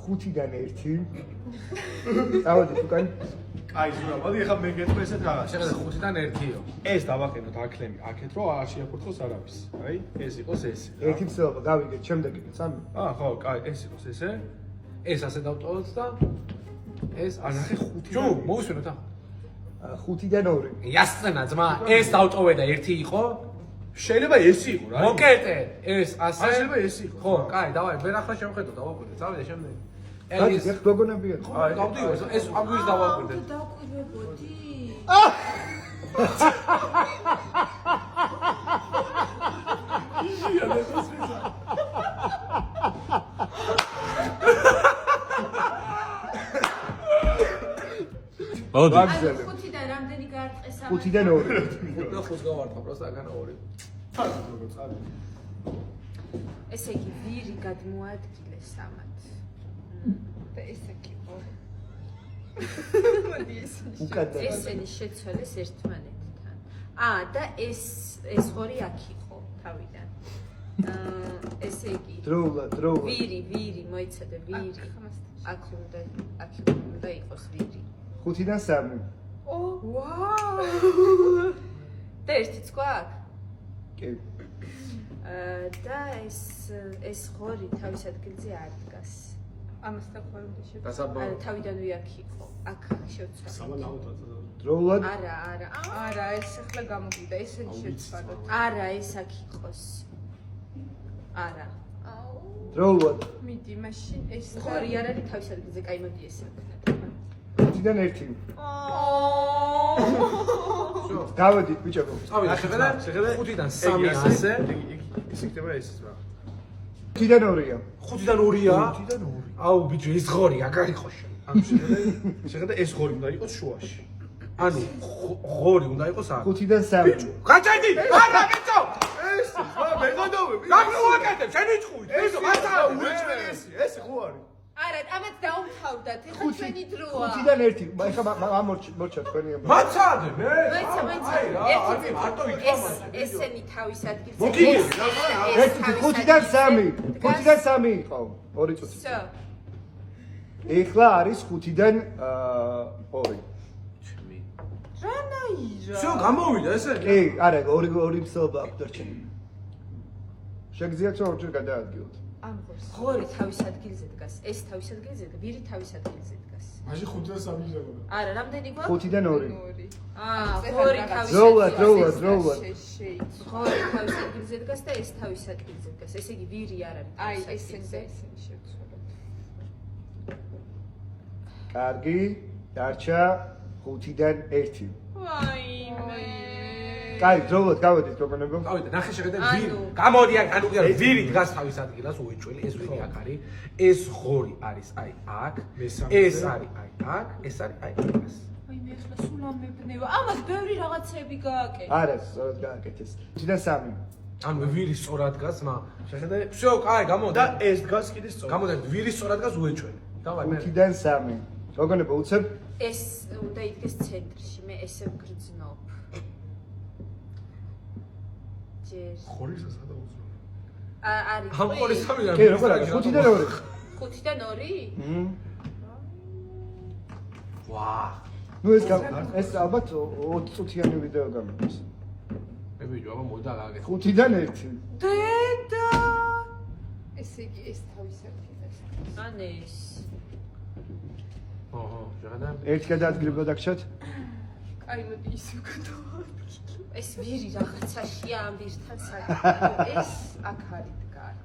5-დან 1. წავედით უკან. აი ზურა, მოდი ახლა მე გეტყვი ესეთ რაღაც. შეხედე 5-დან 1-იო. ეს დავაყენოთ აქლემი, აქეთ რომ არ შეაფორცხოს არავის. აი, ეს იყოს ესე. 1 მსვლელობა გავიგეთ, შემდეგ იგი 3. ხო, კაი, ეს იყოს ესე. ეს ასე დავტოვოთ და ეს ანახე 5. ჯო, მოვისვენოთ ახლა. 5-დან 2. იასწენა ძმა, ეს დავტოვე და 1 იყო. შეიძლება ეს იყო რა. მოკეტე, ეს ასე. ან შეიძლება ეს იყო. ხო, კაი, დავაი, ვერ ახლა შევხედო, დავაკვირდე, წავიდე შემდეგ. აი, ეს გოგონებია. აი, გავდივარ, ეს ამ გვერდს დავაკვირდე. დავკვირვებოდი. მოდი. 5-დან რამდენი გაარწეს? 5-დან 2. და 5 გავარტყა, პროსტა აქანა 2. ესე იგი ვირი გადმოადგილეს ამათ. და ესე კი ხო. მოდი ესენი შეცვალეს ერთმანეთთან. და ეს ღორი აქ იყო თავიდან. ესე იგი დროულად. ვირი მოიცადე ვირი. აქ უნდა იყოს ვირი. 5-დან 3. ვაუ! და ერთიც გვაქვს? კი. და ეს ღორი თავის ადგილზე არ დგას. ამას დაყვარული დასაბა. თავიდანვე აქ იყო. აქ შევცვალე. სამალაუტა. დროულად. არა, ეს ახლა გამოვიდა, ესენი შეცვალოთ. არა, ეს აქ იყოს. არა. დროულად. მიდი, მაშინ ეს ღორი არ არის თავის ადგილზე, კაი მოდი ესე ვქნათ. 5-დან 1. გავედით ბიჭო. წავიდე, შეხედე 5-დან 3 ასე. ის იქნება ეს რა. 5-დან 2-ია. 5-დან 2-ია? 5-დან 2. აუ ბიჭო, ეს ღორი აქ არ იყო შენ. ანუ შეხედე ეს ღორი უნდა იყოს შუაში. ანუ ღორი უნდა იყოს აქ. 5-დან 3. გაჭედი! არა ბიჭო! ეს მე გადავები. გამოვაკეთებ, შენი ჭუი. ბიჭო, მაცა უეჭველი ეს ხო არის. არა, ამათ დაუმთავრდათ, ეხლა ჩვენი დროა. 5-დან 1. ეხლა მორჩა თქვენი ამბავი. მაცადე მე. მაიცა. აი მარტო ითქვა. ესენი თავის ადგილზე. მოგიგე. 5-დან 3. 5-დან 3 იყო. 2 წუთი. всё. ეხლა არის 5-დან 2. რანაირა? всё, გამოვიდა ესე? კი, არა, 2 მსვლელობა აქვს დარჩენილი. შეგიძლიათ რომ ორჯერ გადაადგილოთ. ღორი თავის ადგილზე დგას, ეს თავის ადგილზე დგას, ვირი თავის ადგილზე დგას. მაშინ 5-დან 3 ჟეგონა. არა, რამდენი გვაქვს? 5-დან 2. ღორი თავის დროულად. ღორი თავის ადგილზე დგას და ეს თავის ადგილზე დგას. ესე იგი ვირი არ არის. აი, ესენი შევცვალოთ. კარგი, დარჩა 5-დან 1. ვაიმე. კაი, დროულად გავედით გოგონებო. წავიდე, ნახე შეხედე ვირი. გამოდი აქ, ანუ ვირი დგას თავის ადგილას, უეჭველი, ეს ვირი აქ არის. ეს ღორი არის აი აქ. ეს არის აი აქ, ეს არის აი აქ. ვაიმე, ახლა სულ ამებნევა. ამას ბევრი რაღაცები გააკეთე. არა, სწორად გააკეთეს. 5-დან 3. ანუ ვირი სწორად დგას, შეხედე, всё, კაი, გამოდი. და ეს დგას კიდე სწორად. გამოდი, ვირი სწორად დგას უეჭველი. დავაი მე. 5-დან 3. გოგონებო, უცებ. ეს უნდა იდგეს ცენტრში, მე ესე ვგრძნობ. ხორისა სადა უძრო. არის. ამ ყოლის სამი რა. კი, როგორ არის? 5-დან 2. 5-დან 2? ვა. ნუ ეს ალბათ 20 წუთიანი ვიდეო გამოდის. მე ბიჭო, აბა მოდი და გააკეთე. 5-დან 1. დედა. ესე იგი ეს თავის ადგილას. ან ეს. ოჰო, შეხედე. ერთ გადაადგილება დაგჭათ. კაი, მოდი ისე გადავადგილო. ეს ვირი რაღაცაშია ამ ვირთან საერთოდ. ეს აქ არის დგას.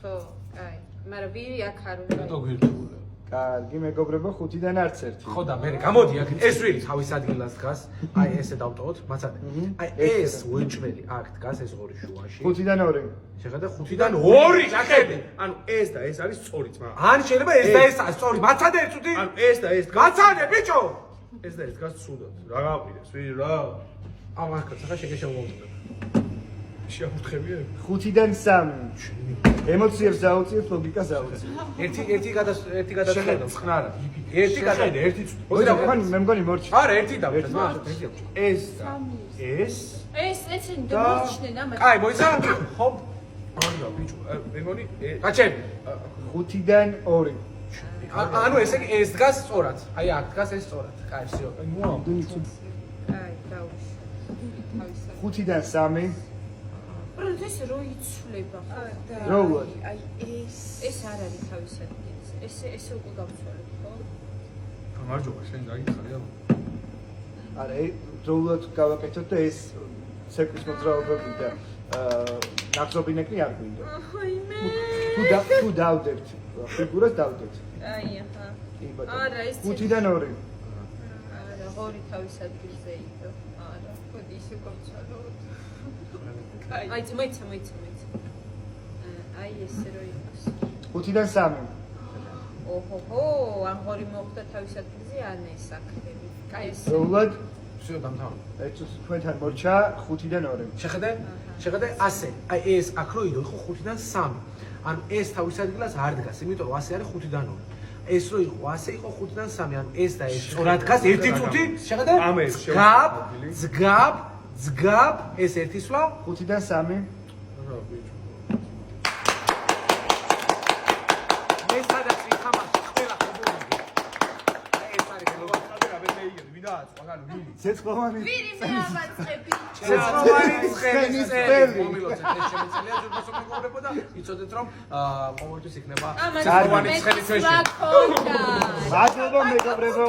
ხო, კაი. მაგრამ ვირი აქ არ უნდა. რატო გვირთულე? კარგი, მეგობრებო, 5-დან არც ერთი. ხო და მე გამოდი აქ ეს ვირი თავის ადგილას დგას. აი ესე დავტოვოთ, მაცადე. აი ეს უეჭველი აქ დგას, ეს ღორი შუაში. 5-დან 2. შეხედე 5-დან 2 აკეთე. ანუ ეს და ეს არის სწორი ძმა. ან შეიძლება ეს და ეს სწორი, მაცადე წუთი. ანუ ეს და ეს დგას. მაცადე ბიჭო. ეს და ეს დგას ცუდად. რა გავყიდეს, ვირი რა. ამას ხა შეგეშევმოვუწევ. შეაფურთხებია? 5-დან 3. ემოციებს დაუწიეთ, ლოგიკას დაუწიეთ. ერთი გადახედო წყნარა. ერთი გადახედე, ერთი მოდი რა ხან მე მგონი მორჩი. არა, ერთი დავჭა, ძმა, ერთი დავჭა. ეს და ეს ეს ეცენ დამორჩნენ ამას. კაი, მოიცა? ჰოპ. არა ბიჭო, მე მგონი გაჩები. 5-დან 2. ანუ ესე იგი ეს დგას სწორად. აი აქ დგას ეს სწორად. კაი, всё. ნუ ამდენი აი, დავუშვი. თავისად. 5-დან 3. უბრალოდ ეს რო იცვლება ხო? Roll. აი ეს არ არის თავისად. ეს უკვე გავცვალეთ ხო? გამარჯობა, შენ დაგიხარი ალბათ. არა, დროულად გავაკეთოთ და ეს ცეკვის მოძრაობები და ნახზობინეკი არ გვინდა. აიმე. თუ დავდებთ ფიგურას დავდებთ. აი აჰა. კი ბატონო. არა, ეს 5-დან 2. არა, 2 თავის ადგილზე იყო. არა, ხოდი ისე გავცვალოთ. აი, მოიცა. აი ესე რო იყოს. 5-დან 3. ოჰოჰო, ამ 2 მოხდა თავის ადგილზე, ან ეს აქები. კაი, ეს დროულად всё, დამთავრდა. ეს თქვენთან მორჩა 5-დან 2. შეხედე ასე. აი ეს აქ რო იყო 5-დან 3. ანუ ეს თავის ადგილას არ დგას, იმიტომ რომ ასე არის 5-დან 2. ეს რო იყო, ასე იყო 5-დან 3. ანუ ეს და ეს სწორად დგას ერთი წუთი. შეხედე? ძგაბ, ეს ერთი სვლა. 5-დან 3. ეს სადაც ითამაშე ყველა ხებულები. ეს არის გლობა. ცეცხლოვანი ვირი მეაბაწყები. ცეცხლოვანი ცხენის ცხენი ფერი. მომილოცეთ ეს შემეცელია ჯგუფოს მეგობრებო და იცოდეთ რომ ყოველთვის იქნება ამას ცეცხლოვანი ცხენი ჩვენში. მეკონა. მადლობა მეგობრებო.